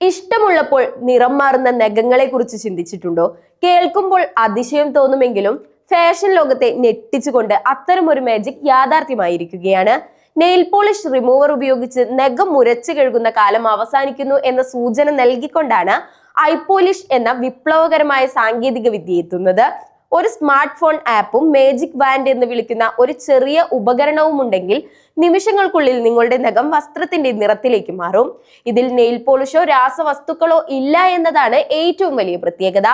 ഇഷ്ടമുള്ളപ്പോൾ നിറം മാറുന്ന നഖങ്ങളെ കുറിച്ച് ചിന്തിച്ചിട്ടുണ്ടോ? കേൾക്കുമ്പോൾ അതിശയം തോന്നുമെങ്കിലും ഫാഷൻ ലോകത്തെ ഞെട്ടിച്ചുകൊണ്ട് അത്തരമൊരു മാജിക് യാഥാർത്ഥ്യമായിരിക്കുകയാണ്. നെയിൽ പോളിഷ് റിമൂവർ ഉപയോഗിച്ച് നഖം മുരച്ചു കഴുകുന്ന കാലം അവസാനിക്കുന്നു എന്ന സൂചന നൽകിക്കൊണ്ടാണ് ഐപോലിഷ് എന്ന വിപ്ലവകരമായ സാങ്കേതിക വിദ്യ എത്തുന്നത്. ഒരു സ്മാർട്ട് ഫോൺ ആപ്പും മാജിക് ബാൻഡ് എന്ന് വിളിക്കുന്ന ഒരു ചെറിയ ഉപകരണവും ഉണ്ടെങ്കിൽ നിമിഷങ്ങൾക്കുള്ളിൽ നിങ്ങളുടെ നഖം വസ്ത്രത്തിന്റെ നിറത്തിലേക്ക് മാറും. ഇതിൽ നെയിൽ പോളിഷോ രാസവസ്തുക്കളോ ഇല്ല എന്നതാണ് ഏറ്റവും വലിയ പ്രത്യേകത.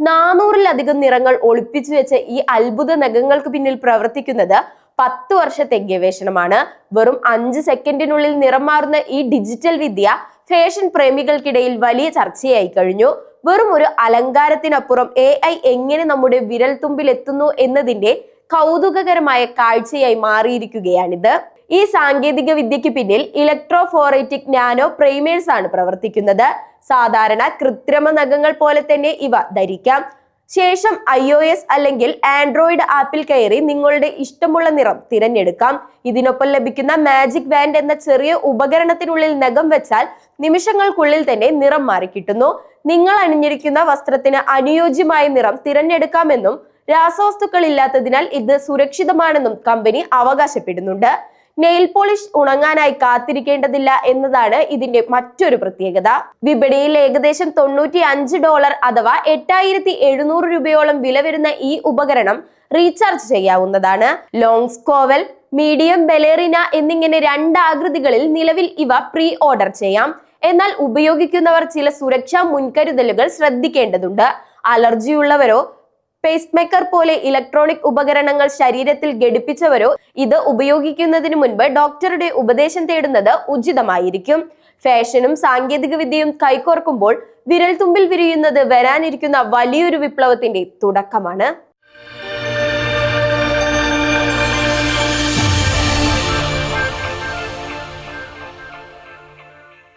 400-ലധികം നിറങ്ങൾ ഒളിപ്പിച്ചു വെച്ച ഈ അത്ഭുത നഖങ്ങൾക്ക് പിന്നിൽ പ്രവർത്തിക്കുന്നത് 10 വർഷത്തെ ഗവേഷണമാണ്. വെറും 5 സെക്കൻഡിനുള്ളിൽ നിറം മാറുന്ന ഈ ഡിജിറ്റൽ വിദ്യ ഫാഷൻ പ്രേമികൾക്കിടയിൽ വലിയ ചർച്ചയായി കഴിഞ്ഞു. വെറും ഒരു അലങ്കാരത്തിനപ്പുറം AI എങ്ങനെ നമ്മുടെ വിരൽ തുമ്പിൽ എത്തുന്നു എന്നതിന്റെ കൗതുകകരമായ കാഴ്ചയായി മാറിയിരിക്കുകയാണിത്. ഈ സാങ്കേതിക വിദ്യക്ക് പിന്നിൽ ഇലക്ട്രോഫോറേറ്റിക് നാനോ പ്രൈമേഴ്സ് ആണ് പ്രവർത്തിക്കുന്നത്. സാധാരണ കൃത്രിമ നഖങ്ങൾ പോലെ തന്നെ ഇവ ധരിക്കാം. ശേഷം iOS അല്ലെങ്കിൽ ആൻഡ്രോയിഡ് ആപ്പിൽ കയറി നിങ്ങളുടെ ഇഷ്ടമുള്ള നിറം തിരഞ്ഞെടുക്കാം. ഇതിനൊപ്പം ലഭിക്കുന്ന മാജിക് ബാൻഡ് എന്ന ചെറിയ ഉപകരണത്തിനുള്ളിൽ നഖം വെച്ചാൽ നിമിഷങ്ങൾക്കുള്ളിൽ തന്നെ നിറം മാറിക്കിട്ടുന്നു. നിങ്ങൾ അണിഞ്ഞിരിക്കുന്ന വസ്ത്രത്തിന് അനുയോജ്യമായ നിറം തിരഞ്ഞെടുക്കാമെന്നും രാസവസ്തുക്കൾ ഇല്ലാത്തതിനാൽ ഇത് സുരക്ഷിതമാണെന്നും കമ്പനി അവകാശപ്പെടുന്നുണ്ട്. നെയിൽ പോളിഷ് ഉണങ്ങാനായി കാത്തിരിക്കേണ്ടതില്ല എന്നതാണ് ഇതിന്റെ മറ്റൊരു പ്രത്യേകത. വിപണിയിൽ ഏകദേശം $95 അഥവാ 8700 രൂപയോളം വില വരുന്ന ഈ ഉപകരണം റീചാർജ് ചെയ്യാവുന്നതാണ്. ലോങ് സ്കോവൽ, മീഡിയം ബെലേറിന എന്നിങ്ങനെ 2 ആകൃതികളിൽ നിലവിൽ ഇവ പ്രീ ഓർഡർ ചെയ്യാം. എന്നാൽ ഉപയോഗിക്കുന്നവർ ചില സുരക്ഷാ മുൻകരുതലുകൾ ശ്രദ്ധിക്കേണ്ടതുണ്ട്. അലർജിയുള്ളവരോ പേസ് മേക്കർ പോലെ ഇലക്ട്രോണിക് ഉപകരണങ്ങൾ ശരീരത്തിൽ ഘടിപ്പിച്ചവരോ ഇത് ഉപയോഗിക്കുന്നതിന് മുൻപ് ഡോക്ടറുടെ ഉപദേശം തേടുന്നത് ഉചിതമായിരിക്കും. ഫാഷനും സാങ്കേതിക വിദ്യയും കൈകോർക്കുമ്പോൾ വിരൽ തുമ്പിൽ വിരിയുന്നത് വരാനിരിക്കുന്ന വലിയൊരു വിപ്ലവത്തിന്റെ തുടക്കമാണ്.